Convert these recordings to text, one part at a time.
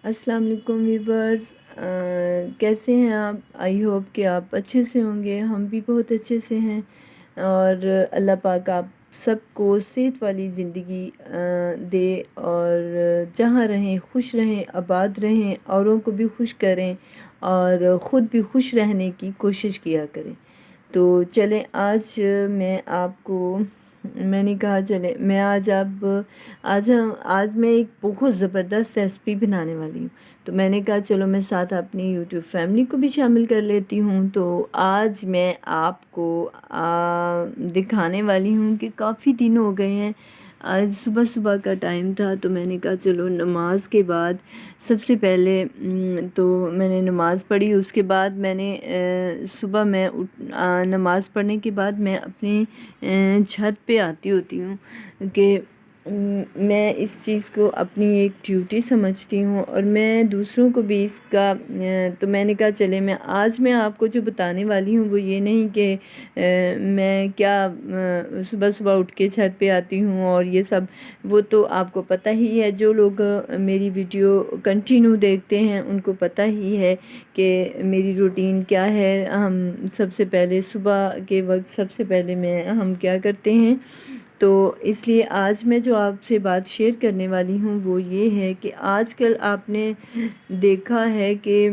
अस्सलाम वालेकुम वीवर्स। कैसे हैं आप? आई होप कि आप अच्छे से होंगे। हम भी बहुत अच्छे से हैं और अल्लाह पाक आप सबको सेहत वाली ज़िंदगी दे और जहाँ रहें खुश रहें, आबाद रहें, औरों को भी खुश करें और ख़ुद भी खुश रहने की कोशिश किया करें। तो चलें, मैंने कहा चले मैं आज मैं एक बहुत ज़बरदस्त रेसिपी बनाने वाली हूँ। तो मैंने कहा चलो मैं साथ अपनी यूट्यूब फैमिली को भी शामिल कर लेती हूँ। तो आज मैं आपको दिखाने वाली हूँ कि काफ़ी दिन हो गए हैं। आज सुबह सुबह का टाइम था तो मैंने कहा चलो नमाज के बाद सबसे पहले तो मैंने नमाज़ पढ़ी। उसके बाद मैंने सुबह मैं नमाज़ पढ़ने के बाद मैं अपनी छत पे आती होती हूँ कि मैं इस चीज़ को अपनी एक ड्यूटी समझती हूँ और मैं दूसरों को भी इसका तो मैंने कहा चले मैं आपको जो बताने वाली हूँ वो ये नहीं कि मैं क्या सुबह सुबह उठ के छत पे आती हूँ और ये सब, वो तो आपको पता ही है। जो लोग मेरी वीडियो कंटिन्यू देखते हैं उनको पता ही है कि मेरी रूटीन क्या है। हम सबसे पहले सुबह के वक्त हम क्या करते हैं। तो इसलिए आज मैं जो आपसे बात शेयर करने वाली हूँ वो ये है कि आजकल आपने देखा है कि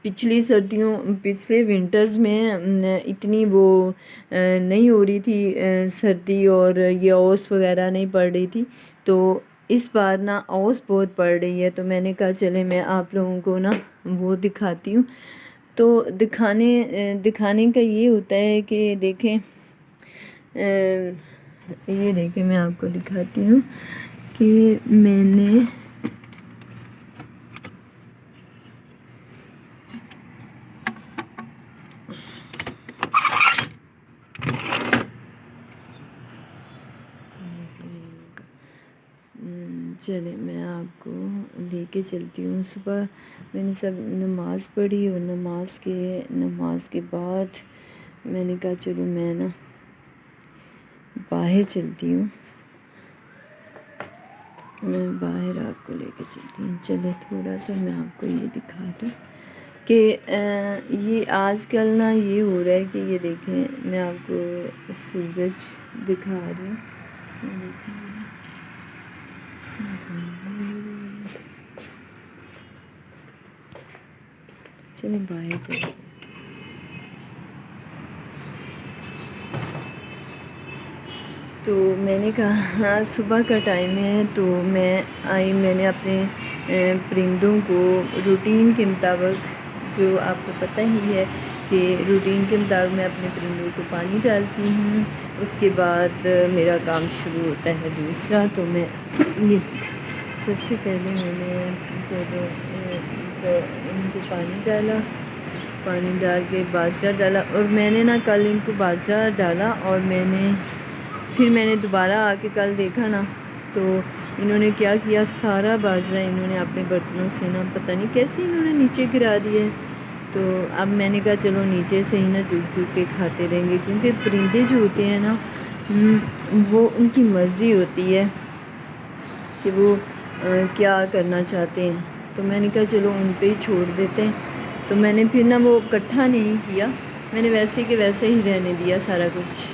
पिछले विंटर्स में इतनी वो नहीं हो रही थी सर्दी, और ये ओस वगैरह नहीं पड़ रही थी। तो इस बार ना ओस बहुत पड़ रही है। तो मैंने कहा चले मैं आप लोगों को ना वो दिखाती हूँ। तो दिखाने का ये होता है कि देखें, ये देखें मैं आपको दिखाती हूँ कि मैंने चले मैं आपको लेके चलती हूँ। सुबह मैंने सब नमाज़ पढ़ी और नमाज के बाद मैंने कहा चलो मैं ना बाहर चलती हूँ। मैं बाहर आपको लेके चलती हूँ। चले थोड़ा सा मैं आपको ये दिखा दूँ कि ये आजकल ना ये हो रहा है कि ये देखें, मैं आपको सूरज दिखा रही हूँ। ये देखें, चले बाहर चलते हैं। तो मैंने कहा सुबह का टाइम है तो मैंने अपने परिंदों को रूटीन के मुताबिक, जो आपको पता ही है कि रूटीन के मुताबिक मैं अपने परिंदों को पानी डालती हूँ। उसके बाद मेरा काम शुरू होता है दूसरा। तो मैं ये सबसे पहले इनको पानी डाल के बाजरा डाला, और मैंने ना कल इनको बाजरा डाला और फिर मैंने दोबारा आके कल देखा ना तो इन्होंने क्या किया, सारा बाजरा इन्होंने अपने बर्तनों से ना पता नहीं कैसे इन्होंने नीचे गिरा दिया है। तो अब मैंने कहा चलो नीचे से ही ना चुग चुग के खाते रहेंगे, क्योंकि परिंदे जो होते हैं ना वो उनकी मर्ज़ी होती है कि वो क्या करना चाहते हैं। तो मैंने कहा चलो उन पे ही छोड़ देते हैं। तो मैंने फिर ना वो इकट्ठा नहीं किया, मैंने वैसे के वैसे ही रहने दिया सारा कुछ।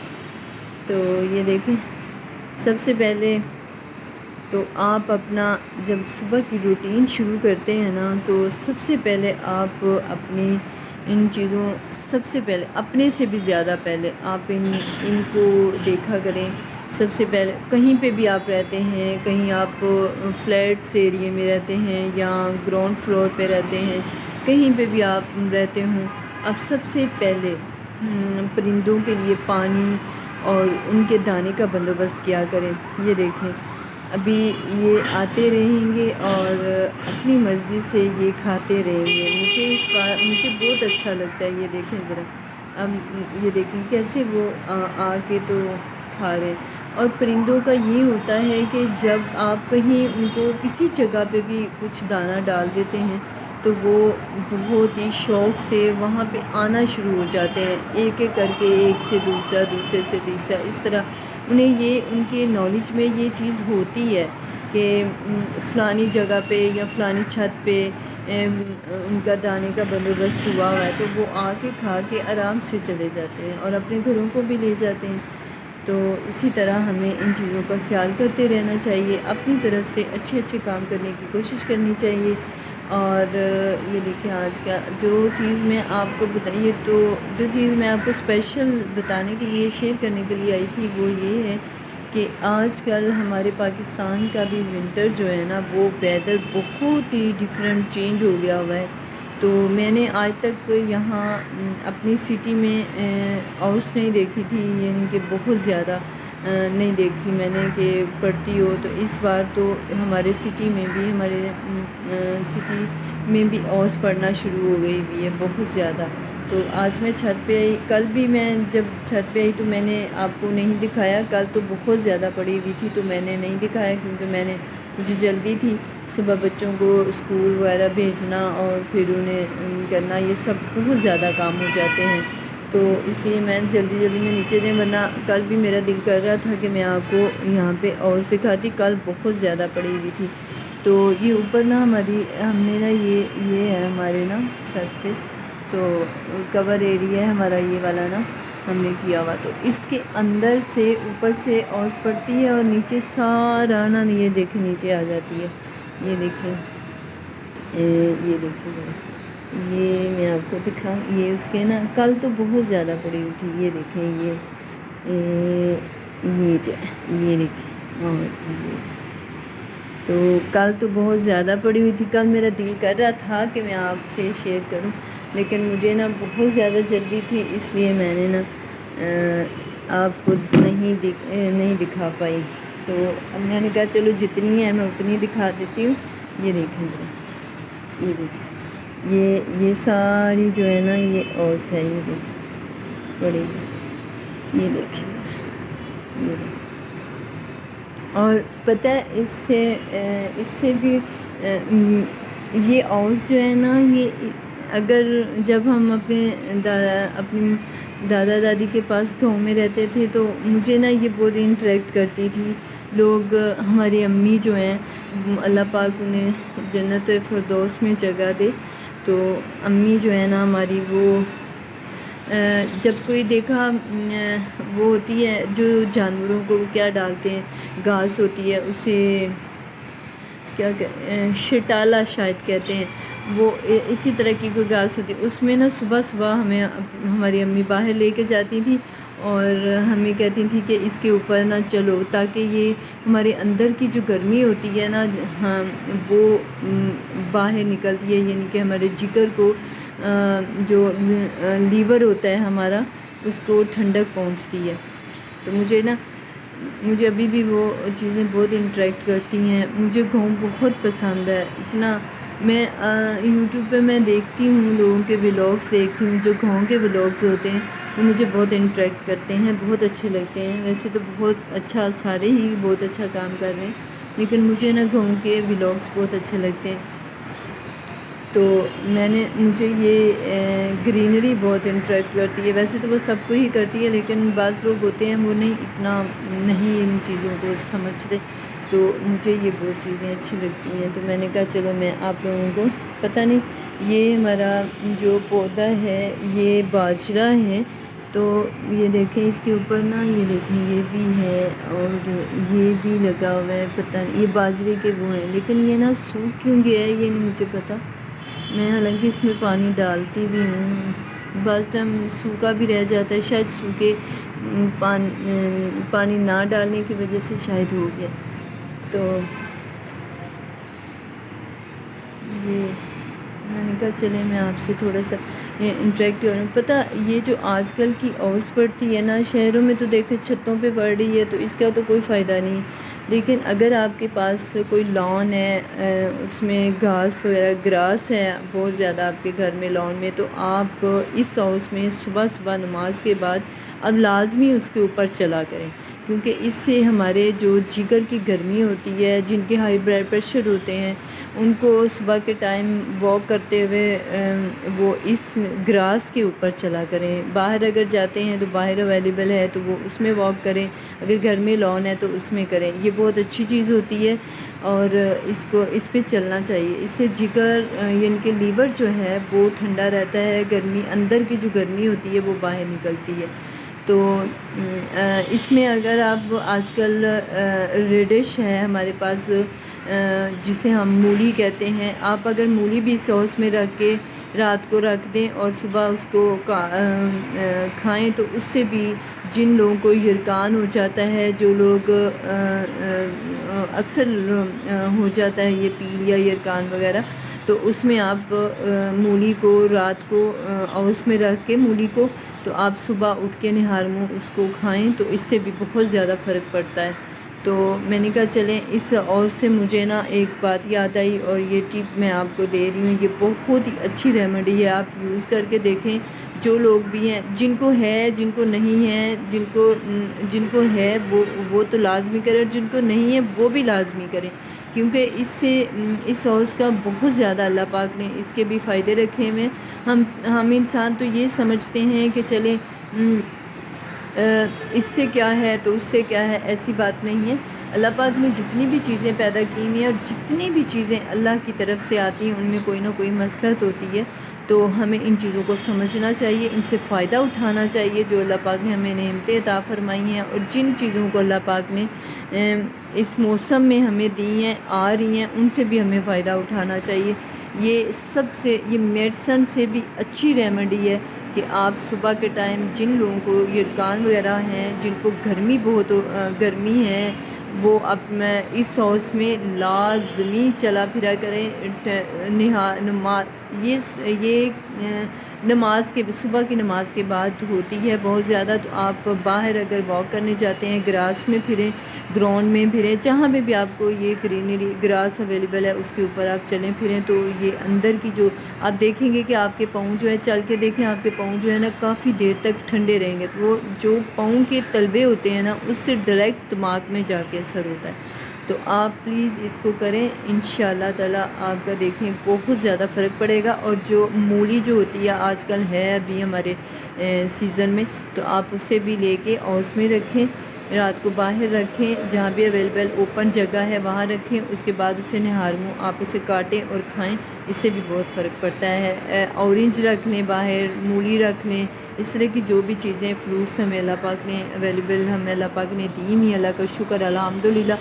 तो ये देखें, सबसे पहले तो आप अपना जब सुबह की रूटीन शुरू करते हैं ना तो सबसे पहले आप अपनी इन चीज़ों सबसे पहले अपने से भी ज़्यादा पहले आप इनको देखा करें। सबसे पहले कहीं पे भी आप रहते हैं, कहीं आप फ्लैट्स एरिए में रहते हैं या ग्राउंड फ्लोर पे रहते हैं, कहीं पे भी आप रहते हों, अब सबसे पहले परिंदों के लिए पानी और उनके दाने का बंदोबस्त किया करें। ये देखें, अभी ये आते रहेंगे और अपनी मर्ज़ी से ये खाते रहेंगे। मुझे बहुत अच्छा लगता है। ये देखें ज़रा, अब ये देखें कैसे वो आके तो खा रहे हैं। और परिंदों का ये होता है कि जब आप कहीं उनको किसी जगह पे भी कुछ दाना डाल देते हैं तो वो बहुत ही शौक़ से वहाँ पे आना शुरू हो जाते हैं, एक एक करके, एक से दूसरा, दूसरे से तीसरा। इस तरह उनके नॉलेज में ये चीज़ होती है कि फ़लानी जगह पे या फ़लानी छत पे उनका दाने का बंदोबस्त हुआ है तो वो आके खा के आराम से चले जाते हैं और अपने घरों को भी ले जाते हैं। तो इसी तरह हमें इन चीज़ों का ख्याल करते रहना चाहिए, अपनी तरफ से अच्छे अच्छे काम करने की कोशिश करनी चाहिए। और ये देखिए आज का जो चीज़ मैं आपको बताइए, तो जो चीज़ मैं आपको स्पेशल बताने के लिए शेयर करने के लिए आई थी वो ये है कि आजकल हमारे पाकिस्तान का भी विंटर जो है ना, वो वेदर बहुत ही डिफरेंट चेंज हो गया हुआ है। तो मैंने आज तक यहाँ अपनी सिटी में औस नहीं देखी थी, यानी कि बहुत ज़्यादा नहीं देखी मैंने कि पड़ती हो। तो इस बार तो हमारे सिटी में भी, हमारे सिटी में भी औस पड़ना शुरू हो गई हुई है बहुत ज़्यादा। तो आज मैं छत पे आई, कल भी मैं जब छत पे आई तो मैंने आपको नहीं दिखाया, कल तो बहुत ज़्यादा पड़ी हुई थी तो मैंने नहीं दिखाया क्योंकि मुझे जल्दी थी। सुबह बच्चों को स्कूल वगैरह भेजना और फिर उन्हें करना, ये सब बहुत ज़्यादा काम हो जाते हैं। तो इसलिए मैं जल्दी में नीचे दें, वरना कल भी मेरा दिल कर रहा था कि मैं आपको यहाँ पे औस दिखाती, कल बहुत ज़्यादा पड़ी हुई थी। तो ये ऊपर ना हमने ना ये है हमारे ना छत पे, तो कवर एरिया है हमारा ये वाला ना हमने किया हुआ। तो इसके अंदर से ऊपर से औस पड़ती है और नीचे सारा ना ये देखें नीचे आ जाती है। ये देखें, ये देखें, ये मैं आपको दिखाऊँ, ये उसके ना कल तो बहुत ज़्यादा पड़ी हुई थी। ये देखें ये जो ये देखें, और ये तो कल तो बहुत ज़्यादा पड़ी हुई थी। कल मेरा दिल कर रहा था कि मैं आपसे शेयर करूं, लेकिन मुझे ना बहुत ज़्यादा जल्दी थी, इसलिए मैंने ना आपको नहीं दिखा पाई। तो अब मैंने कहा चलो जितनी है मैं उतनी दिखा देती हूँ। ये देखें, ये देखें, ये सारी जो है ना ये औरत है, ये देखें बड़ी, ये देखें, ये देखें। और पता है इससे भी ये औस जो है ना, ये अगर जब हम अपने दादा दादी के पास गांव में रहते थे तो मुझे ना ये बहुत इंटरेक्ट करती थी। लोग, हमारी अम्मी जो हैं, अल्लाह पाक उन्हें जन्नत फिरदौस में जगह दे, तो अम्मी जो है ना हमारी, वो जब कोई देखा वो होती है जो जानवरों को क्या डालते हैं, घास होती है, उसे क्या शटाला शायद कहते हैं, वो इसी तरह की कोई घास होती है, उसमें ना सुबह सुबह हमें हमारी अम्मी बाहर लेके जाती थी और हमें कहती थी कि इसके ऊपर ना चलो, ताकि ये हमारे अंदर की जो गर्मी होती है ना, हाँ, वो बाहर निकलती है, यानी कि हमारे जिगर को जो लीवर होता है हमारा, उसको ठंडक पहुंचती है। तो मुझे अभी भी वो चीज़ें बहुत इंटरेक्ट करती हैं। मुझे गाँव बहुत पसंद है, इतना मैं यूट्यूब पे मैं देखती हूँ, लोगों के व्लॉग्स देखती हूँ, जो गाँव के व्लॉग्स होते हैं वो मुझे बहुत इंटरेक्ट करते हैं, बहुत अच्छे लगते हैं। वैसे तो बहुत अच्छा, सारे ही बहुत अच्छा काम कर रहे हैं, लेकिन मुझे ना गाँव के व्लॉग्स बहुत अच्छे लगते हैं। तो मुझे ये ग्रीनरी बहुत इंटरेक्ट करती है। वैसे तो वो सबको ही करती है, लेकिन बाज़ लोग होते हैं वो नहीं इन चीज़ों को समझते। तो मुझे ये बहुत चीज़ें अच्छी लगती हैं। तो मैंने कहा चलो मैं आप लोगों को, पता नहीं, ये हमारा जो पौधा है ये बाजरा है। तो ये देखें इसके ऊपर ना, ये देखें ये भी है और ये भी लगा हुआ है, पता नहीं ये बाजरे के वो हैं, लेकिन ये ना सूख क्यों गया है ये नहीं मुझे पता। मैं हालांकि इसमें पानी डालती भी हूँ, बस टाइम सूखा भी रह जाता है, शायद सूखे पानी ना डालने की वजह से शायद हो गया। तो ये मैंने कहा चले मैं आपसे थोड़ा सा इंटरेक्ट करूँ। पता, ये जो आजकल की औस पड़ती है ना, शहरों में तो देखो छतों पे पड़ रही है तो इसका तो कोई फ़ायदा नहीं, लेकिन अगर आपके पास कोई लॉन है, उसमें घास वगैरह ग्रास है बहुत ज़्यादा आपके घर में लॉन में, तो आप इस हाउस में सुबह सुबह नमाज के बाद अब लाजमी उसके ऊपर चला करें, क्योंकि इससे हमारे जो जिगर की गर्मी होती है, जिनके हाई ब्लड प्रेशर होते हैं, उनको सुबह के टाइम वॉक करते हुए वो इस ग्रास के ऊपर चला करें। बाहर अगर जाते हैं तो बाहर अवेलेबल है तो वो उसमें वॉक करें, अगर घर में लॉन है तो उसमें करें। ये बहुत अच्छी चीज़ होती है और इस पे चलना चाहिए। इससे जिगर यानी कि लीवर जो है वो ठंडा रहता है, गर्मी अंदर की जो गर्मी होती है वो बाहर निकलती है। तो इसमें अगर आप आजकल रेडिश है हमारे पास, जिसे हम मूली कहते हैं, आप अगर मूली भी सॉस में रख के रात को रख दें और सुबह उसको खाएं तो उससे भी जिन लोगों को यरकान हो जाता है, जो लोग अक्सर हो जाता है ये पील या यरकान वगैरह, तो उसमें आप मूली को रात को औस में रख के मूली को, तो आप सुबह उठ के निहार मुँह उसको खाएं तो इससे भी बहुत ज़्यादा फ़र्क पड़ता है। तो मैंने कहा चलें, इस औस से मुझे ना एक बात याद आई और ये टिप मैं आपको दे रही हूँ। ये बहुत ही अच्छी रेमेडी है, आप यूज़ करके देखें। जो लोग भी हैं, जिनको है, जिनको नहीं है, जिनको है वो तो लाजमी करें, और जिनको नहीं है वो भी लाजमी करें, क्योंकि इससे इस सॉस का बहुत ज़्यादा अल्लाह पाक ने इसके भी फ़ायदे रखे हुए। हम इंसान तो ये समझते हैं कि चलें इससे क्या है तो उससे क्या है, ऐसी बात नहीं है। अल्लाह पाक ने जितनी भी चीज़ें पैदा की हुई हैं और जितनी भी चीज़ें अल्लाह की तरफ से आती हैं उनमें कोई ना कोई मसलहत होती है। तो हमें इन चीज़ों को समझना चाहिए, इनसे फ़ायदा उठाना चाहिए जो अल्लाह पाक ने हमें नेमतें अता फरमाई हैं, और जिन चीज़ों को अल्लाह पाक ने इस मौसम में हमें दी हैं, आ रही हैं, उनसे भी हमें फ़ायदा उठाना चाहिए। ये मेडिसन से भी अच्छी रेमेडी है कि आप सुबह के टाइम जिन लोगों को यरकान वगैरह हैं, जिनको गर्मी है, वो इस सॉस में लाजमी चला फिरा करें। ये नमाज के सुबह की नमाज के बाद होती है बहुत ज़्यादा। तो आप बाहर अगर वॉक करने जाते हैं, ग्रास में फिरें, ग्राउंड में फिरें, जहाँ पे भी आपको ये ग्रीनरी ग्रास अवेलेबल है उसके ऊपर आप चलें फिरें, तो ये अंदर की जो आप देखेंगे कि आपके पाँव जो है, चल के देखें, आपके पाँव जो है ना काफ़ी देर तक ठंडे रहेंगे। तो वो जो पाँव के तलबे होते हैं ना, उससे डायरेक्ट दिमाग में जाके असर होता है। तो आप प्लीज़ इसको करें, इंशाल्लाह ताला आपका देखें बहुत ज़्यादा फ़र्क पड़ेगा। और जो मूली जो होती है आजकल है अभी हमारे सीज़न में, तो आप उसे भी लेके औस में रखें, रात को बाहर रखें, जहाँ भी अवेलेबल ओपन जगह है वहाँ रखें। उसके बाद उसे निहार मुँह आप उसे काटें और खाएं, इससे भी बहुत फ़र्क पड़ता है। ऑरेंज रख लें बाहर, मूली रख लें, इस तरह की जो भी चीज़ें फ्रूट्स हमें अल्लाह पाक ने अवेलेबल हमें अल्लाह पाक ने दी हुई, अल्लाह का शुक्र अल्हम्दुलिल्लाह,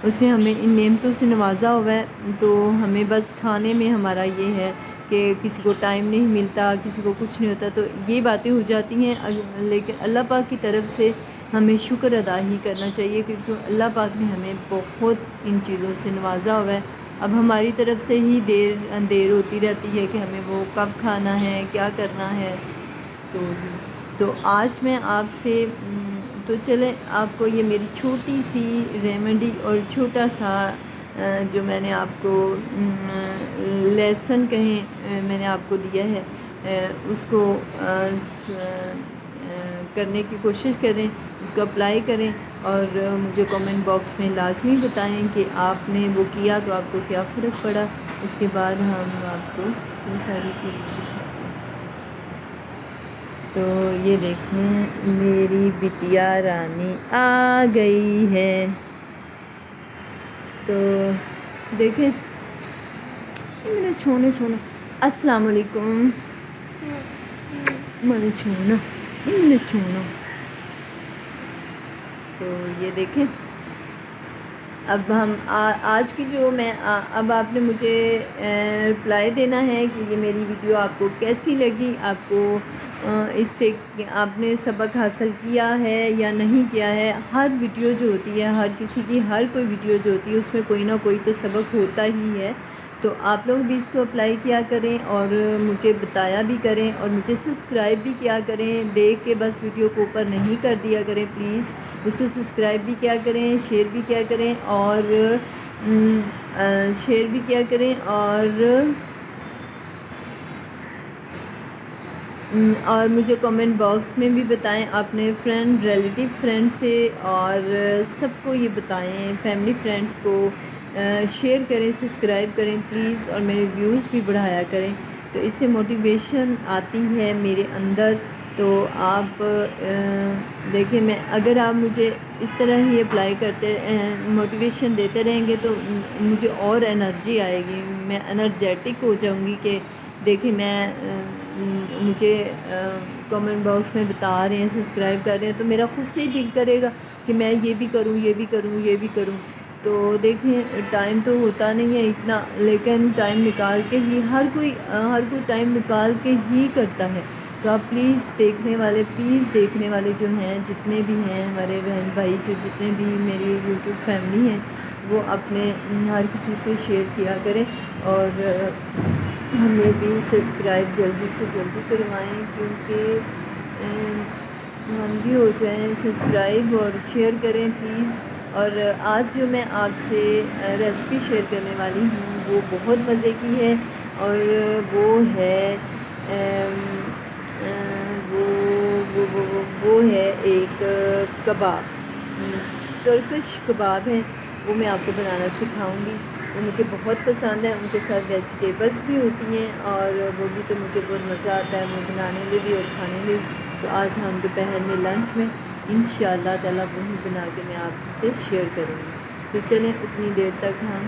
उसने हमें इन नेमतों से नवाजा हुआ है। तो हमें बस खाने में हमारा ये है कि किसी को टाइम नहीं मिलता, किसी को कुछ नहीं होता, तो ये बातें हो जाती हैं। लेकिन अल्लाह पाक की तरफ से हमें शुक्र अदा ही करना चाहिए, क्योंकि अल्लाह पाक ने हमें बहुत इन चीज़ों से नवाजा हुआ है। अब हमारी तरफ से ही देर होती रहती है कि हमें वो कब खाना है, क्या करना है। तो आज मैं आपसे तो चलें, आपको ये मेरी छोटी सी रेमेडी और छोटा सा जो मैंने आपको लेसन कहें मैंने आपको दिया है, उसको करने की कोशिश करें, उसको अप्लाई करें, और मुझे कमेंट बॉक्स में लाजमी बताएं कि आपने वो किया तो आपको क्या फ़र्क पड़ा। उसके बाद हम आपको ये सारी चीज़ें सिखाते हैं। तो ये देखें, मेरी बिटिया रानी आ गई है। तो देखें, मेरे छोना अस्सलाम वालेकुम, मेरे छोना। तो ये देखें, अब हम आज की जो मैं अब आपने मुझे रिप्लाई देना है कि ये मेरी वीडियो आपको कैसी लगी, आपको इससे आपने सबक हासिल किया है या नहीं किया है। हर वीडियो जो होती है, हर किसी की हर कोई वीडियो जो होती है उसमें कोई ना कोई तो सबक होता ही है। तो आप लोग भी इसको अप्लाई किया करें और मुझे बताया भी करें, और मुझे सब्सक्राइब भी किया करें। देख के बस वीडियो को ऊपर नहीं कर दिया करें, प्लीज़ उसको सब्सक्राइब भी किया करें, शेयर भी किया करें, और मुझे कमेंट बॉक्स में भी बताएं, अपने फ्रेंड रिलेटिव फ्रेंड से और सबको ये बताएं, फैमिली फ्रेंड्स को शेयर करें, सब्सक्राइब करें प्लीज़, और मेरे व्यूज़ भी बढ़ाया करें। तो इससे मोटिवेशन आती है मेरे अंदर। तो आप देखिए, मैं अगर आप मुझे इस तरह ही अप्लाई करते मोटिवेशन देते रहेंगे तो मुझे और एनर्जी आएगी, मैं एनर्जेटिक हो जाऊंगी कि देखिए मुझे कमेंट बॉक्स में बता रहे हैं, सब्सक्राइब कर रहे हैं, तो मेरा ख़ुद से ही दिल करेगा कि मैं ये भी करूँ, ये भी करूँ, ये भी करूँ। तो देखें, टाइम तो होता नहीं है इतना, लेकिन टाइम निकाल के ही हर कोई टाइम निकाल के ही करता है। तो आप प्लीज़ देखने वाले जो हैं, जितने भी हैं हमारे बहन भाई, जो जितने भी मेरी यूट्यूब फैमिली हैं, वो अपने हर किसी से शेयर किया करें और हमें भी सब्सक्राइब जल्दी से जल्दी करवाएं, क्योंकि हम भी हो जाएं सब्सक्राइब, और शेयर करें प्लीज़। और आज जो मैं आपसे रेसिपी शेयर करने वाली हूँ वो बहुत मज़े की है, और वो है वो है एक कबाब, तुर्किश कबाब है, वो मैं आपको बनाना सिखाऊंगी। वो मुझे बहुत पसंद है, उनके साथ वेजिटेबल्स भी होती हैं, और वो भी तो मुझे बहुत मज़ा आता है वो बनाने में भी और खाने में भी। तो आज हम दोपहर में लंच में इंशाअल्लाह ताला वही बना के मैं आपसे शेयर करूँगी। तो चलें, उतनी देर तक हम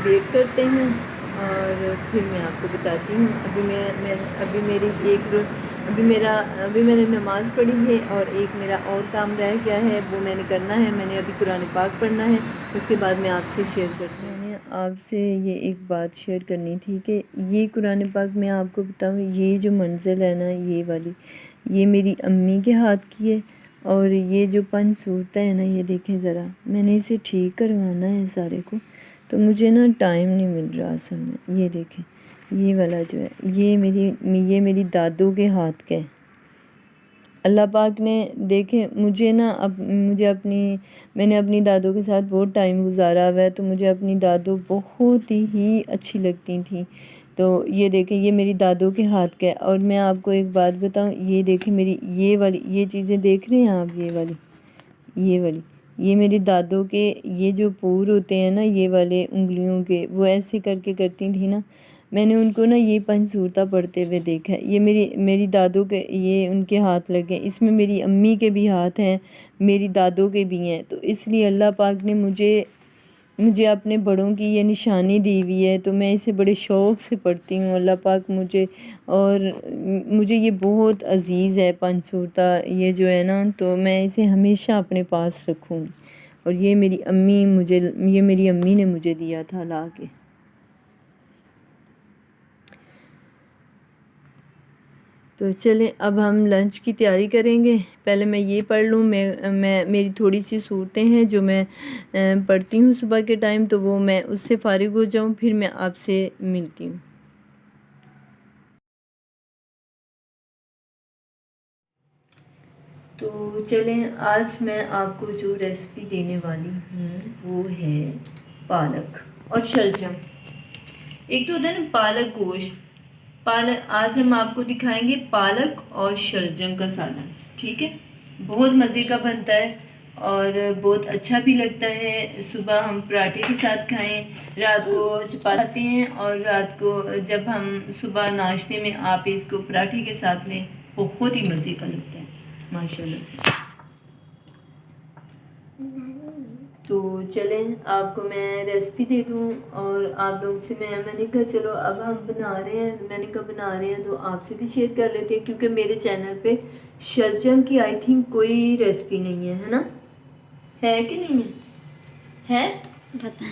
वेट करते हैं और फिर मैं आपको बताती हूँ। अभी मैंने नमाज़ पढ़ी है, और एक मेरा और काम रह गया है, वो मैंने करना है। मैंने अभी कुरान पाक पढ़ना है, उसके बाद मैं आपसे शेयर करती हूँ। मैंने आपसे ये एक बात शेयर करनी थी कि ये कुरान पाक मैं आपको बताऊँ, ये जो मंज़िल है ना, ये वाली, ये मेरी अम्मी के हाथ की है। और ये जो 5 सूरतें हैं ना, ये देखें ज़रा, मैंने इसे ठीक करवाना है सारे को, तो मुझे ना टाइम नहीं मिल रहा असल में। ये देखें, ये वाला जो है, ये मेरी दादू के हाथ का है। अल्लाह पाक ने देखें मैंने अपनी दादू के साथ बहुत टाइम गुजारा हुआ है, तो मुझे अपनी दादू बहुत ही अच्छी लगती थी। तो ये देखें, ये मेरी दादू के हाथ का है। और मैं आपको एक बात बताऊं, ये देखें मेरी ये चीज़ें देख रहे हैं आप, ये वाली ये मेरी दादू के ये जो पूर होते हैं ना, ये वाले उंगलियों के, वो ऐसे करके करती थी ना। मैंने उनको ना ये 5 सूरता पढ़ते हुए देखा है। ये मेरी दादू के ये उनके हाथ लगे, इसमें मेरी अम्मी के भी हाथ हैं, मेरी दादू के भी हैं। तो इसलिए अल्लाह पाक ने मुझे अपने बड़ों की ये निशानी दी हुई है, तो मैं इसे बड़े शौक़ से पढ़ती हूँ। अल्लाह पाक मुझे ये बहुत अज़ीज़ है 5 सूरता, ये जो है ना, तो मैं इसे हमेशा अपने पास रखूँगी। और ये मेरी अम्मी ने मुझे दिया था ला के। तो चलें, अब हम लंच की तैयारी करेंगे। पहले मैं ये पढ़ लूँ, मेरी थोड़ी सी सूरतें हैं जो मैं पढ़ती हूँ सुबह के टाइम, तो वो मैं उससे फ़ारिग हो जाऊँ, फिर मैं आपसे मिलती हूँ। तो चलें, आज मैं आपको जो रेसिपी देने वाली हूँ वो है पालक और शलजम। एक तो होता है ना पालक गोश्त, आज हम आपको दिखाएंगे पालक और शलजम का सालन। ठीक है, बहुत मज़े का बनता है और बहुत अच्छा भी लगता है। सुबह हम पराठे के साथ खाएं, रात को चपाती हैं, और रात को जब हम सुबह नाश्ते में आप इसको पराठे के साथ लें, बहुत ही मज़े का लगता है माशाल्लाह से। तो चलें, आपको मैं रेसिपी दे दूँ, और आप लोग से मैंने कहा चलो अब हम बना रहे हैं तो आपसे भी शेयर कर लेते हैं, क्योंकि मेरे चैनल पे शलजम की आई थिंक कोई रेसिपी नहीं है ना, है कि नहीं है पता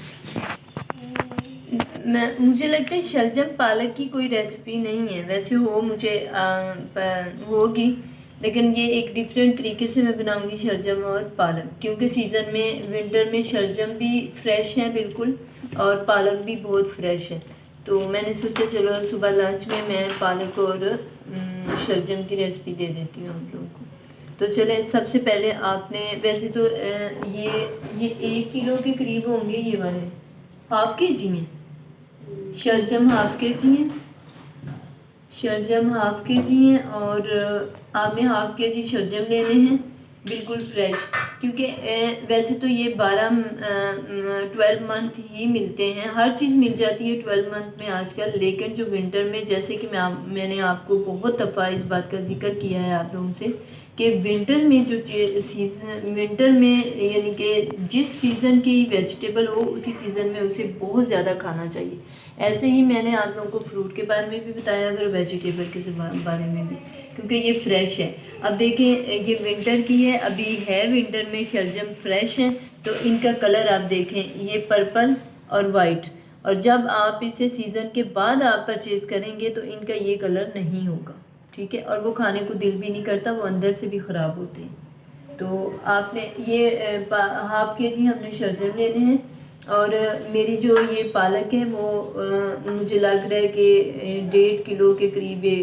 नहीं। मुझे लगता है शलजम पालक की कोई रेसिपी नहीं है, वैसे होगी, लेकिन ये एक डिफरेंट तरीके से मैं बनाऊंगी शलजम और पालक, क्योंकि सीज़न में विंटर में शलजम भी फ्रेश है बिल्कुल, और पालक भी बहुत फ्रेश है। तो मैंने सोचा चलो सुबह लंच में मैं पालक और शलजम की रेसिपी दे देती हूँ आप लोगों को। तो चले, सबसे पहले आपने, वैसे तो ये 1 किलो के करीब होंगे, ये वाले हाफ के जी हैं शलजम, हाफ के जी हैं शलजम हाफ़ के जी हैं और आपने हाफ़ के जी शलजम लेने हैं बिल्कुल फ्रेश, क्योंकि वैसे तो ये 12 मंथ ही मिलते हैं, हर चीज़ मिल जाती है 12 मंथ में आजकल, लेकिन जो विंटर में, जैसे कि मैंने आपको बहुत दफ़ा इस बात का जिक्र किया है आप लोगों से कि विंटर में जो सीज़न, विंटर में यानी कि जिस सीज़न की वेजिटेबल हो उसी सीज़न में उसे बहुत ज़्यादा खाना चाहिए। ऐसे ही मैंने आप लोगों को फ्रूट के बारे में भी बताया, फिर वेजिटेबल के बारे में भी, क्योंकि ये फ्रेश है। अब देखें, ये विंटर की है, अभी है विंटर में, शलजम फ्रेश हैं, तो इनका कलर आप देखें, ये पर्पल और वाइट, और जब आप इसे सीज़न के बाद आप परचेज़ करेंगे तो इनका ये कलर नहीं होगा, ठीक है, और वो खाने को दिल भी नहीं करता, वो अंदर से भी ख़राब होते हैं। तो आपने ये हाफ़ के जी हमने शलजम लेने हैं, और मेरी जो ये पालक है वो मुझे लग रहा है कि 1.5 किलो के करीब ये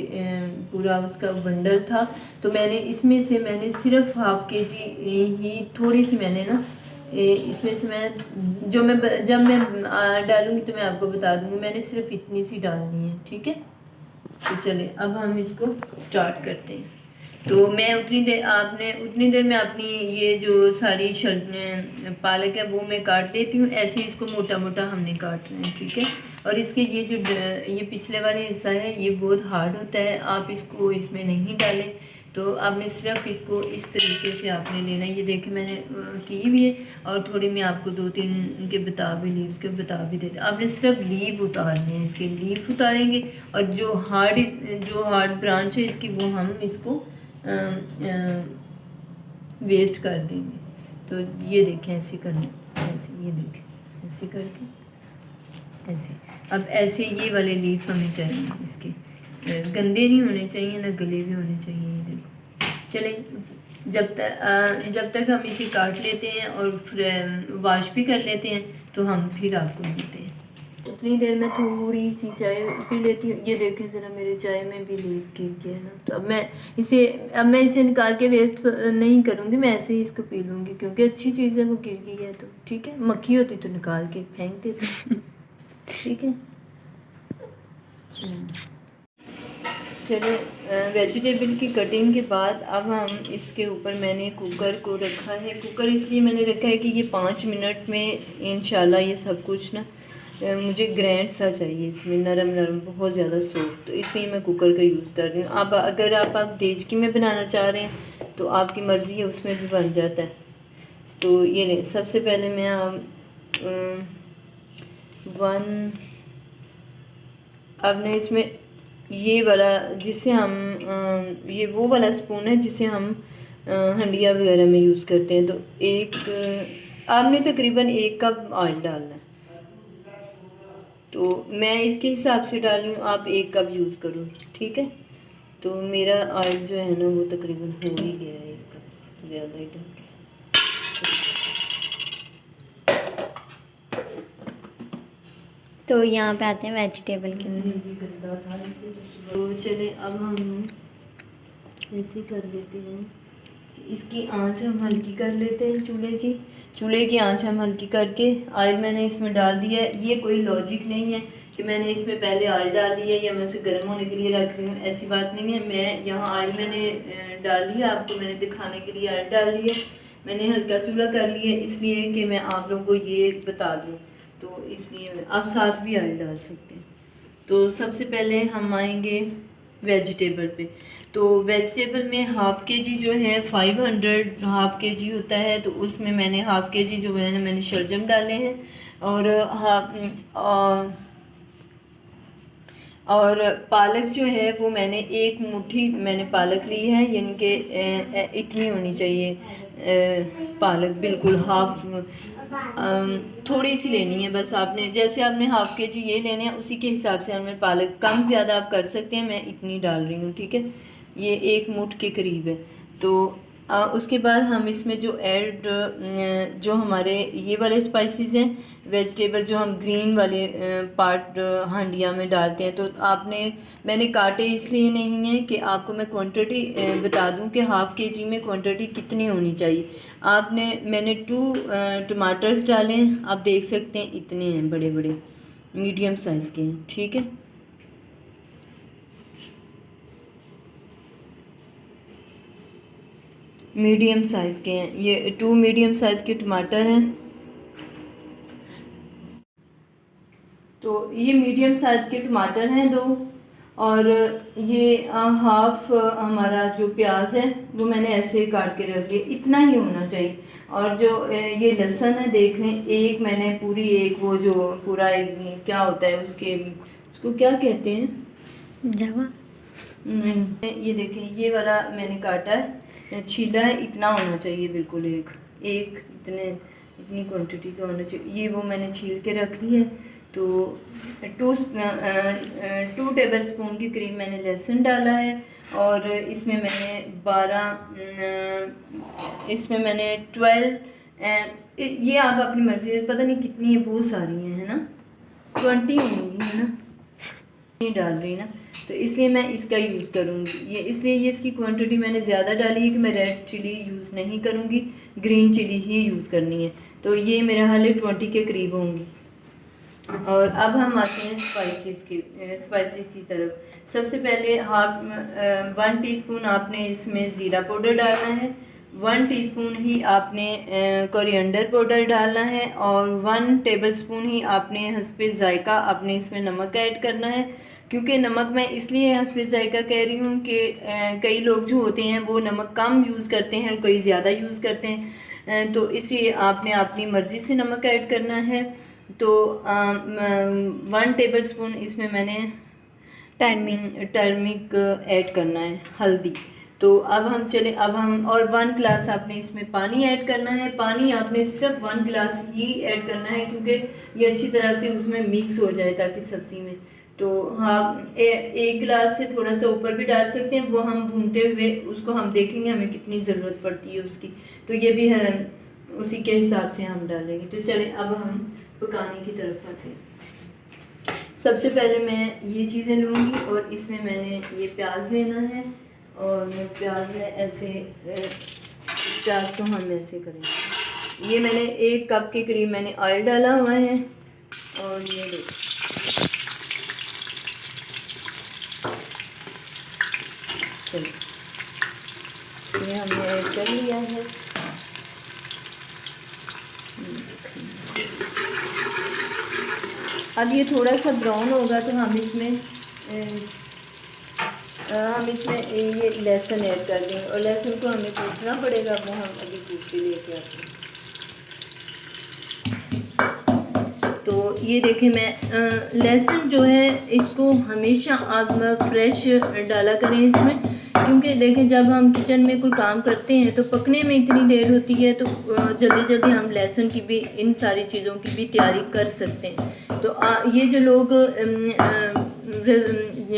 पूरा उसका बंडल था, तो मैंने इसमें से मैंने सिर्फ हाफ़ के जी ही थोड़ी सी मैंने ना इसमें से मैं जब मैं डालूँगी तो मैं आपको बता दूँगी, मैंने सिर्फ इतनी सी डालनी है, ठीक है। तो चले अब हम इसको स्टार्ट करते हैं। तो मैं उतनी देर में अपनी ये जो सारी पालक है वो मैं काट लेती हूँ, ऐसे ही इसको मोटा मोटा हमने काटना है, ठीक है। और इसके ये पिछले वाला हिस्सा है ये बहुत हार्ड होता है, आप इसको इसमें नहीं डालें, तो आपने सिर्फ इसको इस तरीके से आपने लेना है। ये देखें मैंने की भी है, और थोड़ी मैं आपको 2-3 के लीव्स के बता भी देते। आपने सिर्फ लीव उतारने हैं, इसके लीव उतारेंगे, और जो हार्ड ब्रांच है इसकी वो हम इसको वेस्ट कर देंगे। तो ये देखें ऐसे करना, ऐसे ये देखें ऐसे करके ऐसे। अब ऐसे ये वाले लीफ हमें चाहिए, इसके गंदे नहीं होने चाहिए ना गले भी होने चाहिए। ये देखो, चलें जब तक हम इसे काट लेते हैं और फिर वाश भी कर लेते हैं तो हम फिर आपको मिलते हैं। उतनी देर में थोड़ी सी चाय पी लेती हूँ। ये देखें ज़रा मेरे चाय में भी लीक गिर गया है ना, तो अब मैं इसे निकाल के वेस्ट नहीं करूँगी, मैं ऐसे ही इसको पी लूँगी, क्योंकि अच्छी चीज़ है, वो गिर गई है तो ठीक है। मक्खी होती तो निकाल के फेंक देती ठीक है। चलो, वेजिटेबल की कटिंग के बाद अब हम इसके ऊपर मैंने कुकर को रखा है। कुकर इसलिए मैंने रखा है कि ये 5 मिनट में इंशाल्लाह ये सब कुछ ना मुझे ग्रैंड सा चाहिए, इसमें नरम नरम बहुत ज़्यादा सॉफ्ट, तो इसलिए मैं कुकर का यूज़ कर रही हूँ। अब अगर आप देचकी में बनाना चाह रहे हैं तो आपकी मर्ज़ी है, उसमें भी बन जाता है। तो ये सबसे पहले मैं अब ने इसमें ये वाला जिसे हम ये वो वाला स्पून है जिसे हम हंडिया वगैरह में यूज़ करते हैं, तो आपने तकरीबन 1 कप ऑयल डालना है। तो मैं इसके हिसाब से डाल रही हूँ, आप 1 कप यूज़ करो, ठीक है। तो मेरा ऑयल जो है ना वो तकरीबन हो ही गया है, 1 कप ज़्यादा ही डाल के। तो यहाँ पे आते हैं वेजिटेबल के लिए। तो चले अब हम ऐसे कर लेते हैं, इसकी आंच हम हल्की कर लेते हैं, चूल्हे की आंच हम हल्की करके ऑयल मैंने इसमें डाल दिया है। ये कोई लॉजिक नहीं है कि मैंने इसमें पहले ऑयल डाल दिया या मैं उसे गर्म होने के लिए रख रही हूँ, ऐसी बात नहीं है। मैं यहाँ ऑयल मैंने डाल दिया, आपको मैंने दिखाने के लिए ऑयल डाल दिया, मैंने हल्का चूल्हा कर लिया इसलिए कि मैं आप लोगों को ये बता दूँ, तो इसलिए आप साथ भी ऑयल डाल सकते हैं। तो सबसे पहले हम आएंगे वेजिटेबल पे। तो वेजिटेबल में हाफ़ के जी जो है 500 हाफ़ के जी होता है, तो उसमें मैंने हाफ़ के जी जो है ना मैंने शलजम डाले हैं, और पालक जो है वो मैंने 1 मुट्ठी मैंने पालक ली है, यानी कि इतनी होनी चाहिए पालक, बिल्कुल हाफ़, थोड़ी सी लेनी है बस। आपने जैसे आपने हाफ़ के जी ये लेने हैं उसी के हिसाब से हमें पालक कम ज़्यादा आप कर सकते हैं, मैं इतनी डाल रही हूँ, ठीक है। ये 1 मुट्ठ के करीब है। तो उसके बाद हम इसमें जो हमारे ये वाले स्पाइसेस हैं, वेजिटेबल जो हम ग्रीन वाले पार्ट हांडिया में डालते हैं, तो मैंने काटे इसलिए नहीं है कि आपको मैं क्वांटिटी बता दूं कि हाफ़ के जी में क्वांटिटी कितनी होनी चाहिए। मैंने 2 टमाटर्स डाले हैं, आप देख सकते हैं इतने हैं, बड़े बड़े मीडियम साइज़ के हैं, ठीक है। मीडियम साइज़ के हैं, ये 2 मीडियम साइज़ के टमाटर हैं। तो ये मीडियम साइज़ के टमाटर हैं 2, और ये हाफ हमारा जो प्याज है वो मैंने ऐसे काट के रख लिया, इतना ही होना चाहिए। और जो ये लहसुन है देख लें, एक मैंने पूरी, एक वो जो पूरा एक क्या होता है उसके, उसको क्या कहते हैं, जावा। ये देखें ये वाला मैंने काटा है, छीला है, इतना होना चाहिए बिल्कुल, एक इतनी क्वांटिटी का होना चाहिए। ये वो मैंने छील के रख ली है। तो 2 टेबल स्पून की करीब मैंने लहसुन डाला है, और इसमें मैंने 12, ये आप अपनी मर्ज़ी से, पता नहीं कितनी है, बहुत सारी हैं, है ना, 20 होंगी, है ना, नहीं डाल रही ना, तो इसलिए मैं इसका यूज़ करूँगी। ये इसलिए ये इसकी क्वांटिटी मैंने ज़्यादा डाली है कि मैं रेड चिली यूज़ नहीं करूँगी, ग्रीन चिली ही यूज़ करनी है। तो ये मेरा हाल 20 के करीब होंगी। और अब हम आते हैं स्पाइसेस की तरफ। सबसे पहले 1 टीस्पून आपने इसमें ज़ीरा पाउडर डालना है, 1 टीस्पून ही आपने कोरिएंडर पाउडर डालना है, और 1 टेबलस्पून ही आपने हस्बे ज़ायका आपने इसमें नमक ऐड करना है। क्योंकि नमक मैं इसलिए हस्बे ज़ायका कह रही हूँ कि कई लोग जो होते हैं वो नमक कम यूज़ करते हैं और कई ज़्यादा यूज़ करते हैं, तो इसलिए आपने अपनी मर्ज़ी से नमक ऐड करना है। तो 1 टेबलस्पून इसमें मैंने टर्मिक ऐड करना है, हल्दी। तो अब हम और 1 गिलास आपने इसमें पानी ऐड करना है। पानी आपने सिर्फ 1 गिलास ही ऐड करना है, क्योंकि ये अच्छी तरह से उसमें मिक्स हो जाए ताकि सब्ज़ी में। तो हाँ, 1 गिलास से थोड़ा सा ऊपर भी डाल सकते हैं, वो हम भूनते हुए उसको हम देखेंगे हमें कितनी ज़रूरत पड़ती है उसकी, तो ये भी है उसी के हिसाब से हम डालेंगे। तो चले अब हम पकाने की तरफ आते हैं। सबसे पहले मैं ये चीज़ें लूँगी, और इसमें मैंने ये प्याज लेना है, और प्याज में ऐसे प्याज को हम ऐसे करेंगे। ये मैंने 1 कप के करीब मैंने ऑयल डाला हुआ है, और ये देखो ये हमने ऐड कर लिया है। अब ये थोड़ा सा ब्राउन होगा तो हम इसमें ये लहसुन ऐड कर देंगे, और लहसुन को हमें कूटना पड़ेगा, वो हम अभी कूट के लेके आते हैं। तो ये देखें, मैं लहसुन जो है इसको हमेशा आप फ्रेश डाला करें इसमें, क्योंकि देखें जब हम किचन में कोई काम करते हैं तो पकने में इतनी देर होती है, तो जल्दी जल्दी हम लहसुन की भी, इन सारी चीज़ों की भी तैयारी कर सकते हैं। तो ये जो लोग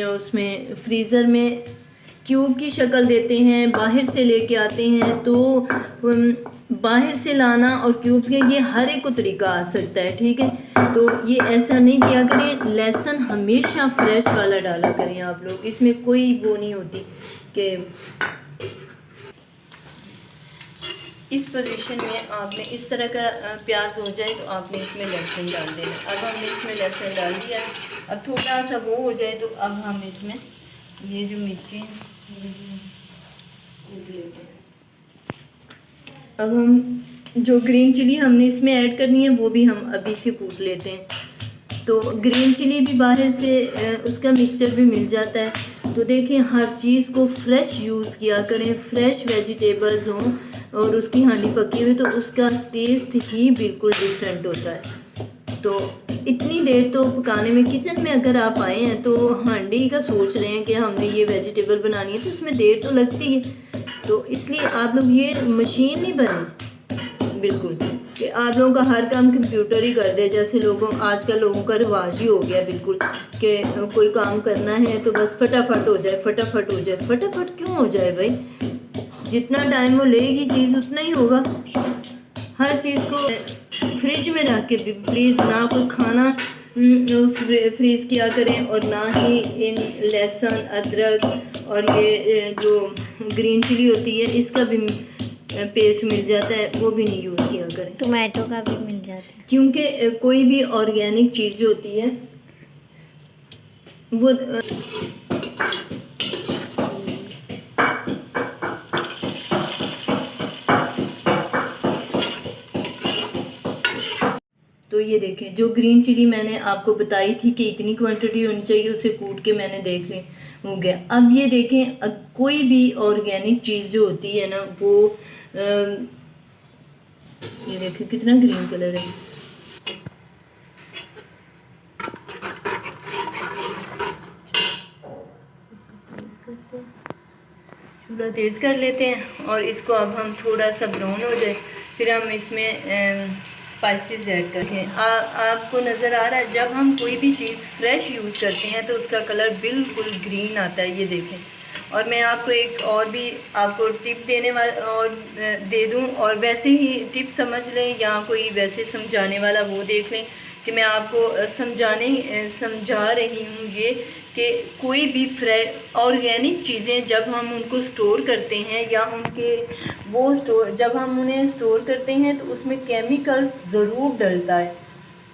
उसमें फ्रीज़र में क्यूब की शक्ल देते हैं, बाहर से लेके आते हैं, तो बाहर से लाना और क्यूब के, ये हर एक को तरीका आ सकता है, ठीक है। तो ये ऐसा नहीं किया करें, लहसुन हमेशा फ्रेश वाला डाला करें आप लोग, इसमें कोई वो नहीं होती कि इस पोजीशन में आपने इस तरह का प्याज हो जाए तो आपने इसमें लहसुन डाल देना। अब हमने इसमें लहसुन डाल दिया, अब थोड़ा सा वो हो जाए तो अब हम इसमें ये जो मिर्ची कूट लेते हैं। अब हम जो ग्रीन चिली हमने इसमें ऐड करनी है वो भी हम अभी से कूट लेते हैं। तो ग्रीन चिली भी बाहर से उसका मिक्सचर भी मिल जाता है। तो देखें, हर चीज़ को फ्रेश यूज़ किया करें, फ्रेश वेजिटेबल्स हों और उसकी हांडी पकी हुई, तो उसका टेस्ट ही बिल्कुल डिफरेंट होता है। तो इतनी देर तो पकाने में, किचन में अगर आप आए हैं तो हांडी का सोच रहे हैं कि हमने ये वेजिटेबल बनानी है, तो उसमें देर तो लगती है। तो इसलिए आप लोग ये मशीन नहीं बने बिल्कुल कि आप लोगों का हर काम कंप्यूटर ही कर दे, जैसे आजकल लोगों का रिवाज ही हो गया बिल्कुल कि कोई काम करना है तो बस फटाफट हो जाए, फटाफट हो जाए। फटाफट क्यों हो जाए भाई, जितना टाइम वो लेगी चीज़ उतना ही होगा। हर चीज़ को फ्रिज में रख के भी प्लीज़ ना कोई खाना फ्रीज़ किया करें, और ना ही इन लहसुन, अदरक और ये जो ग्रीन चिली होती है इसका भी पेस्ट मिल जाता है, वो भी नहीं यूज़ किया करें। टोमेटो का भी मिल जाता है, क्योंकि कोई भी ऑर्गेनिक चीज़ जो होती है वो तो ये देखें, जो ग्रीन चिली मैंने आपको बताई थी कि इतनी क्वांटिटी होनी चाहिए, उसे कूट के मैंने देख ली, हो गया। अब ये देखें, कोई भी ऑर्गेनिक चीज़ जो होती है ना वो ये देखें कितना ग्रीन कलर है। चूल्हा तेज़ कर लेते हैं और इसको अब हम थोड़ा सा ब्राउन हो जाए, फिर हम इसमें स्पाइसेस ऐड करते हैं। आपको नज़र आ रहा है, जब हम कोई भी चीज़ फ्रेश यूज़ करते हैं तो उसका कलर बिल्कुल ग्रीन आता है, ये देखें। और मैं आपको एक और भी आपको टिप देने वाला और दे दूं, और वैसे ही टिप समझ लें या कोई वैसे समझाने वाला वो देख लें कि मैं आपको समझा रही हूँ ये कि कोई भी फ्रेश ऑर्गेनिक चीज़ें जब हम उनको स्टोर करते हैं या जब हम उन्हें स्टोर करते हैं तो उसमें केमिकल्स ज़रूर डलता है,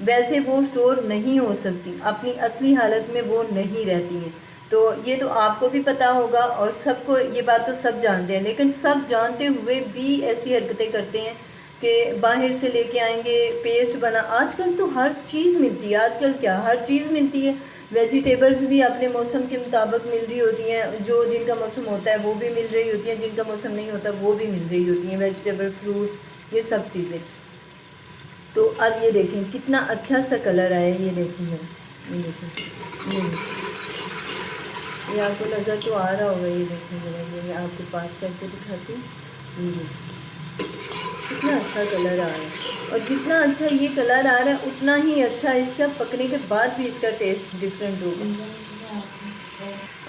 वैसे वो स्टोर नहीं हो सकती, अपनी असली हालत में वो नहीं रहती हैं। तो ये तो आपको भी पता होगा और सबको ये बात तो सब जानते हैं, लेकिन सब जानते हुए भी ऐसी हरकतें करते हैं कि बाहर से लेके आएंगे पेस्ट बना। आजकल तो हर चीज़ मिलती है, आजकल क्या हर चीज़ मिलती है। वेजिटेबल्स भी अपने मौसम के मुताबिक मिल रही होती हैं, जो जिनका मौसम होता है वो भी मिल रही होती हैं, जिनका मौसम नहीं होता वो भी मिल रही होती हैं, वेजिटेबल, फ्रूट्स, ये सब चीज़ें। तो अब ये देखें कितना अच्छा सा कलर आया, ये देखें, ये देखें, ये आपको नज़र तो आ रहा होगा, ये देखें जरा, ये मैं आपको पास करके दिखाती हूँ, ये कितना अच्छा कलर आ रहा है। और जितना अच्छा ये कलर आ रहा है उतना ही अच्छा इसका पकने के बाद भी इसका टेस्ट डिफरेंट होगा।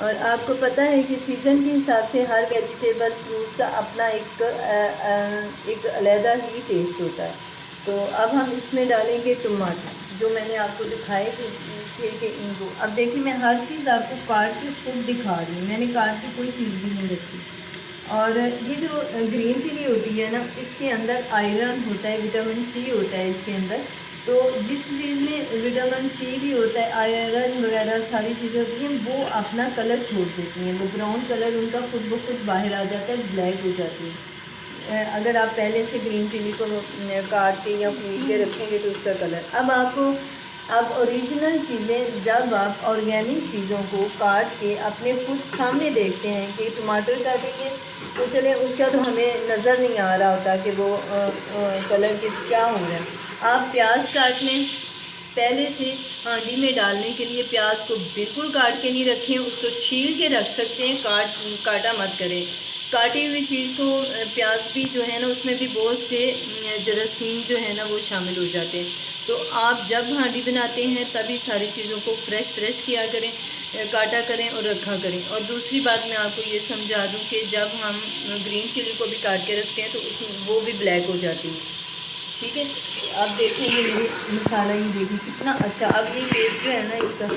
और आपको पता है कि सीज़न के हिसाब से हर वेजिटेबल, फ्रूट का अपना एक अलहदा ही टेस्ट होता है। तो अब हम इसमें डालेंगे टमाटर, जो मैंने आपको दिखाए थे इनको। अब देखिए, मैं हर चीज़ आपको काट के खुद दिखा रही हूँ, मैंने काट के कोई चीज़ भी नहीं रखी। और ये जो ग्रीन चिली होती है ना, इसके अंदर आयरन होता है, विटामिन सी होता है इसके अंदर। तो जिस चीज़ में विटामिन सी भी होता है, आयरन वगैरह सारी चीज़ें होती हैं, वो अपना कलर छोड़ देती हैं, वो ब्राउन कलर उनका खुद ब खुद बाहर आ जाता है, ब्लैक हो जाती है। अगर आप पहले से ग्रीन चिली को काट के या कूट के रखेंगे तो उसका कलर। अब ओरिजिनल चीज़ें, जब आप ऑर्गेनिक चीज़ों को काट के अपने खुद सामने देखते हैं कि टमाटर काटेंगे तो चले, उसका तो हमें नज़र नहीं आ रहा होता कि वो कलर के क्या हो रहा है। आप प्याज काट लें, पहले से हांडी में डालने के लिए प्याज को बिल्कुल काट के नहीं रखें, उसको छील के रख सकते हैं, काटा मत करें। काटी हुई चीज़ को, प्याज भी जो है ना उसमें भी बहुत से जरासीम जो है ना वो शामिल हो जाते हैं। तो आप जब हांडी बनाते हैं तभी सारी चीज़ों को फ्रेश किया करें, काटा करें और रखा करें। और दूसरी बात मैं आपको ये समझा दूं कि जब हम ग्रीन चिली को भी काट के रखते हैं तो वो भी ब्लैक हो जाती है, ठीक है। अब देखें ये मसाला, ये देखिए कितना अच्छा। अब ये पेस्ट जो है ना इसका,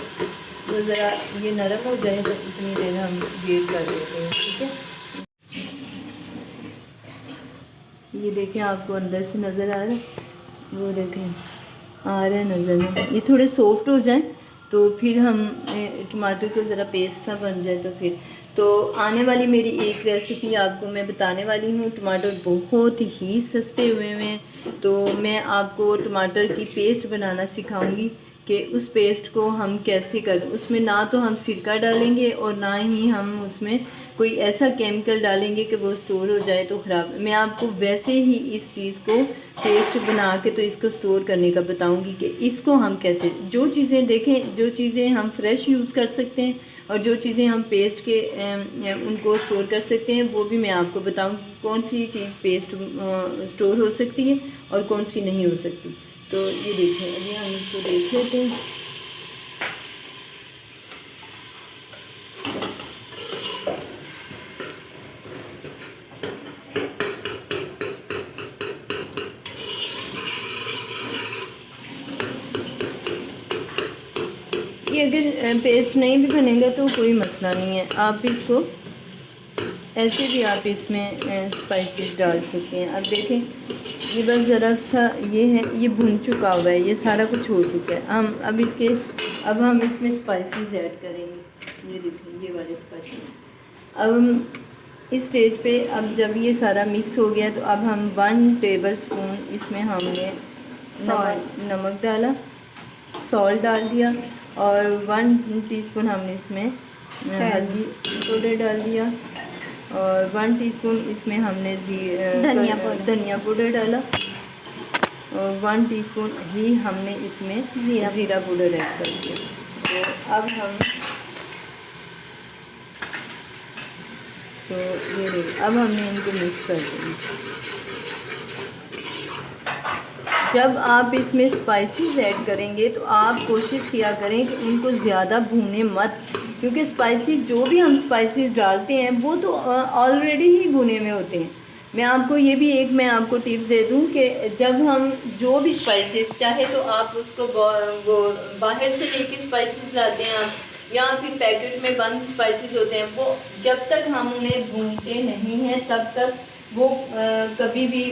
तो ज़रा ये नरम हो जाए तो इतनी देर हम वेट कर देते हैं, ठीक है। ये देखें, आपको अंदर से नज़र आ रहा है, वो देखें आ रहा है नज़र में। ये थोड़े सॉफ्ट हो जाएं तो फिर हम टमाटर को ज़रा पेस्ट सा बन जाए तो आने वाली मेरी एक रेसिपी आपको मैं बताने वाली हूँ। टमाटर बहुत ही सस्ते हुए हैं, तो मैं आपको टमाटर की पेस्ट बनाना सिखाऊंगी कि उस पेस्ट को हम कैसे करें। उसमें ना तो हम सिरका डालेंगे और ना ही हम उसमें कोई ऐसा केमिकल डालेंगे कि वो स्टोर हो जाए तो ख़राब। मैं आपको वैसे ही इस चीज़ को पेस्ट बना के तो इसको स्टोर करने का बताऊंगी कि इसको हम कैसे, जो चीज़ें देखें, जो चीज़ें हम फ्रेश यूज़ कर सकते हैं और जो चीज़ें हम पेस्ट के उनको स्टोर कर सकते हैं, वो भी मैं आपको बताऊंगी कौन सी चीज़ पेस्ट स्टोर हो सकती है और कौन सी नहीं हो सकती। तो ये देखें, अभी हम इसको देख लेते हैं। ये अगर पेस्ट नहीं भी बनेगा तो कोई मसला नहीं है, आप इसको ऐसे भी आप इसमें स्पाइसेस डाल सकते हैं। अब देखें, ये बस ज़रा सा ये है, ये भुन चुका हुआ है, ये सारा कुछ हो चुका है। अब हम इसमें स्पाइसेस ऐड करेंगे। ये देखें, ये वाले स्पाइसेस। अब इस स्टेज पे, अब जब ये सारा मिक्स हो गया तो अब हम 1 टेबल स्पून इसमें हमने नमक डाला, सॉल्ट डाल दिया और 1 टीस्पून हमने इसमें हल्दी पाउडर डाल दिया और 1 टीस्पून इसमें हमने धनिया पाउडर डाला और 1 टीस्पून ही हमने इसमें ज़ीरा पाउडर ऐड कर दिया। तो अब हमने इनको मिक्स कर देंगे। जब आप इसमें स्पाइसेस ऐड करेंगे तो आप कोशिश किया करें कि उनको ज़्यादा भूने मत, क्योंकि स्पाइसी जो भी हम स्पाइसेस डालते हैं वो तो ऑलरेडी ही भुने में होते हैं। मैं आपको टिप्स दे दूं कि जब हम जो भी स्पाइसेस, चाहे तो आप उसको वो बाहर से लेके स्पाइसेस लाते हैं आप, या फिर पैकेट में बंद स्पाइसेस होते हैं, वो जब तक हम उन्हें भूनते नहीं हैं तब तक वो कभी भी,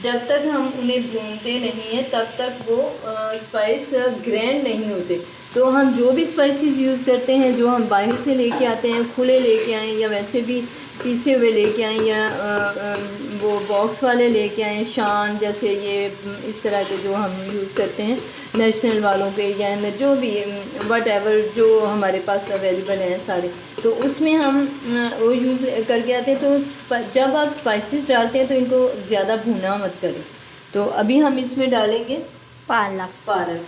जब तक हम उन्हें भूनते नहीं हैं तब तक वो स्पाइस ग्रैंड नहीं होते। तो हम जो भी स्पाइसेस यूज़ करते हैं, जो हम बाहर से लेके आते हैं, खुले लेके आएँ या वैसे भी पीसे हुए लेके आएँ या वो बॉक्स वाले लेके आएँ, शान जैसे ये इस तरह के जो हम यूज़ करते हैं नेशनल वालों के, या जो भी वटएवर जो हमारे पास अवेलेबल हैं सारे, तो उसमें हम वो यूज़ करके आते हैं। तो जब आप स्पाइसेस डालते हैं तो इनको ज़्यादा भूना मत करें। तो अभी हम इसमें डालेंगे पालक।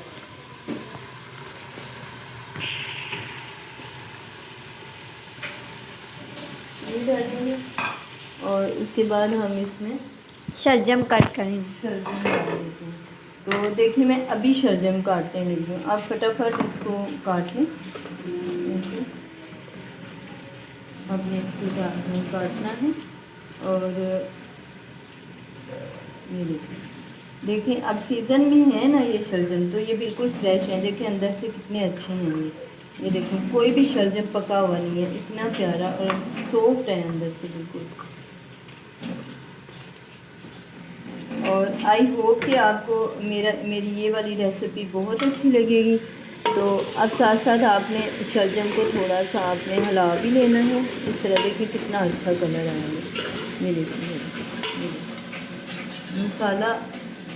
ये डालेंगे और उसके बाद हम इसमें शलजम कट करेंगे। शलजम डाल देते हैं। तो देखिए मैं अभी शलजम काटने लगी हूँ, आप फटाफट इसको काट लें। आपने इसको काटना है और ये देखिए अब सीज़न में है ना ये शलजम, तो ये बिल्कुल फ्रेश है। देखिए अंदर से कितने अच्छे हैं ये देखो, कोई भी शलजम पका हुआ नहीं है, इतना प्यारा और सॉफ्ट है अंदर से बिल्कुल। और आई होप कि आपको मेरी ये वाली रेसिपी बहुत अच्छी लगेगी। तो अब साथ साथ आपने शलजम को थोड़ा सा आपने हिला भी लेना है। इस तरह देखिए कितना अच्छा कलर आया है। ये देखिए मसाला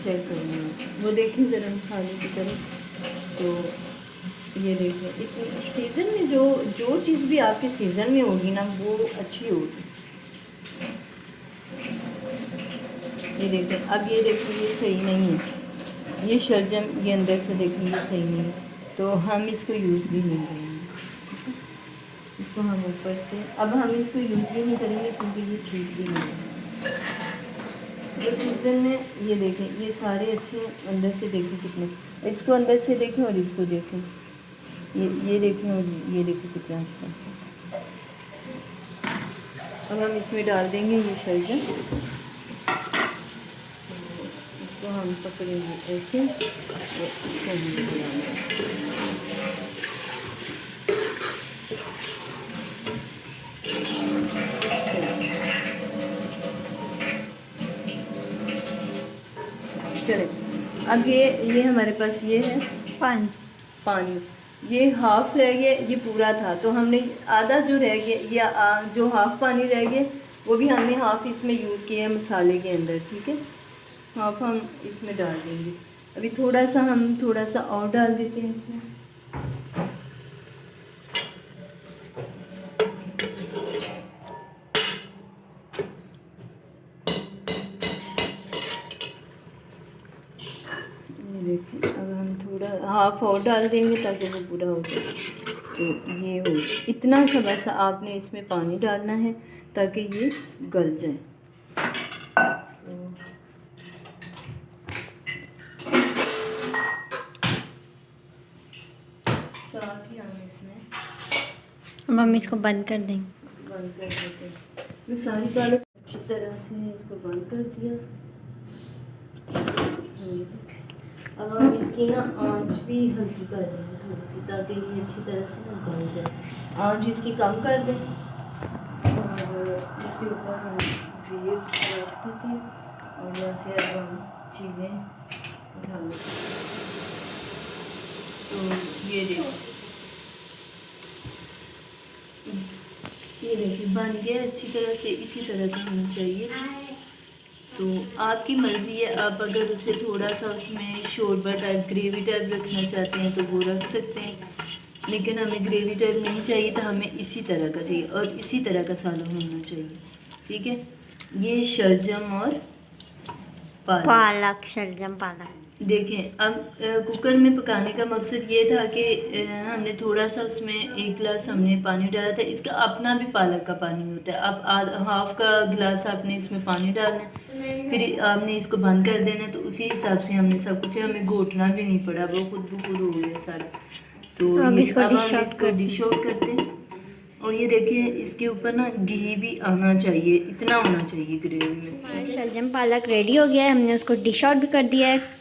चेक करना है, वो देखिए ज़रा मसाले की तरफ। तो ये देखिए इस सीज़न में जो चीज़ भी आपके सीज़न में होगी ना वो अच्छी होगी। ये देखिए अब ये देखिए ये सही नहीं है, ये शलजम ये अंदर से देखिए ये सही नहीं है, तो हम इसको यूज़ भी नहीं करेंगे। इसको हम ऊपर से अब हम इसको यूज़ भी नहीं करेंगे क्योंकि ये ठीक भी नहीं है। ये सीज़न में ये देखें ये सारे अच्छे अंदर से देखें कितने, इसको अंदर से देखें और इसको देखें, ये देखें और ये देखें कितना अच्छा। अब हम इसमें डाल देंगे ये शलजम, इसको हम पकड़ेंगे ऐसे और इसको हम डालेंगे। चले अब ये हमारे पास ये है पानी, ये हाफ रह गया, ये पूरा था तो हमने आधा जो रह गया या जो हाफ पानी रह गया वो भी हमने हाफ इसमें यूज़ किया है मसाले के अंदर। ठीक है, हाफ हम इसमें डाल देंगे। अभी थोड़ा सा और डाल देते हैं इसमें। ये देखिए अब हम थोड़ा हाफ और डाल देंगे ताकि वो पूरा हो जाए। तो ये हो इतना सा बस आपने इसमें पानी डालना है ताकि ये गल जाए। साथ ही हम इसमें अब हम इसको बंद कर देंगे। बंद कर देते हैं। मैं सारी पालक अच्छी तरह से इसको बंद कर दिया। अब हम इसकी ना आंच भी हल्की कर देंगे थोड़ी सी ताकि ये अच्छी तरह से ना गल जाए। आंच इसकी कम कर दें और इसके ऊपर हम वेट रख देते हैं और यहाँ से अब हम चीज़ें उठा लेते हैं। तो ये देखिए बन गया अच्छी तरह से, इसी तरह का होना चाहिए। तो आपकी मर्ज़ी है, आप अगर उसे थोड़ा सा उसमें शोरबा टाइप ग्रेवी टाइप रखना चाहते हैं तो वो रख सकते हैं, लेकिन हमें ग्रेवी टाइप नहीं चाहिए, तो हमें इसी तरह का चाहिए और इसी तरह का सालन होना चाहिए। ठीक है, ये शलजम और पालक, शलजम पालक। देखें, अब कुकर में पकाने का मकसद ये था कि हमने थोड़ा सा उसमें 1 गिलास हमने पानी डाला था। इसका अपना भी पालक का पानी होता है। अब हाफ का गिलास आपने इसमें पानी डालना है, फिर आपने इसको बंद कर देना है। तो उसी हिसाब से हमने सब कुछ, हमें घोटना भी नहीं पड़ा, वो खुद ब खुद हो गया सारा। तो अब हम इसको डिश आउट करते हैं। और ये देखिए, इसके ऊपर ना घी भी आना चाहिए, इतना होना चाहिए ग्रेवी में। शलजम पालक रेडी हो गया है, हमने उसको डिश आउट भी कर दिया है।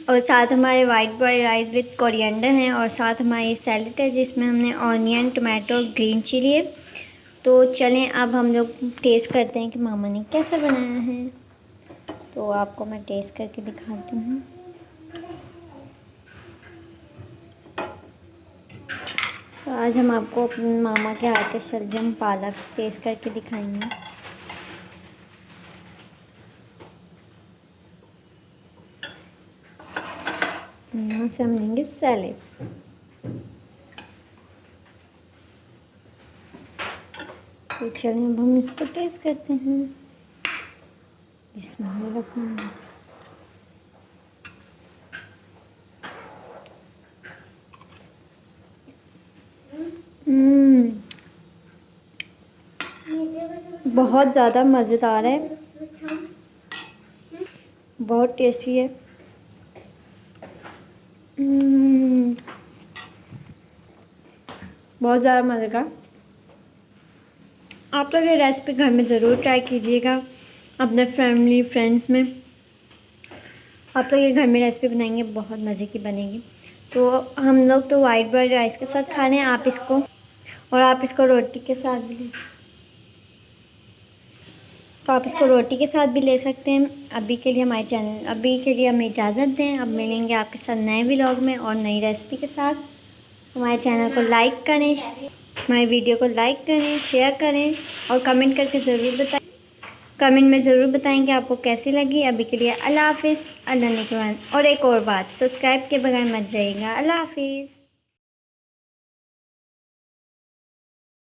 और साथ हमारे white boiled rice with coriander हैं, और साथ हमारी सैलेड है जिसमें हमने ऑनियन, टमाटो, ग्रीन चिली है। तो चलें अब हम लोग टेस्ट करते हैं कि मामा ने कैसा बनाया है। तो आपको मैं टेस्ट करके दिखाती हूँ। तो आज हम आपको अपने मामा के हाथ के शलजम पालक टेस्ट करके दिखाएंगे। यहाँ से हम लेंगे सैलेड। तो चलिए अब हम इसको टेस्ट करते हैं। इसमें रखना बहुत ज़्यादा मज़ेदार है, बहुत टेस्टी है। बहुत ज़्यादा मज़े का। आप लोग ये रेसिपी घर में ज़रूर ट्राई कीजिएगा अपने फैमिली फ्रेंड्स में। आप लोग ये घर में रेसिपी बनाएंगे, बहुत मज़े की बनेगी। तो हम लोग तो वाइट बॉइल्ड राइस के साथ खा रहे हैं, आप इसको, और आप इसको रोटी के साथ भी, तो आप इसको रोटी के साथ भी ले सकते हैं। अभी के लिए हमें इजाज़त दें। अब मिलेंगे आपके साथ नए व्लॉग में और नई रेसिपी के साथ। हमारे चैनल को लाइक करें, हमारी वीडियो को लाइक करें, शेयर करें और कमेंट करके ज़रूर बताएं। कमेंट में ज़रूर बताएं कि आपको कैसी लगी। अभी के लिए अल्लाह हाफिज़, अल्लाह ने के बाद। और एक और बात, सब्सक्राइब के बगैर मत जाइएगा। अल्लाह हाफिज़।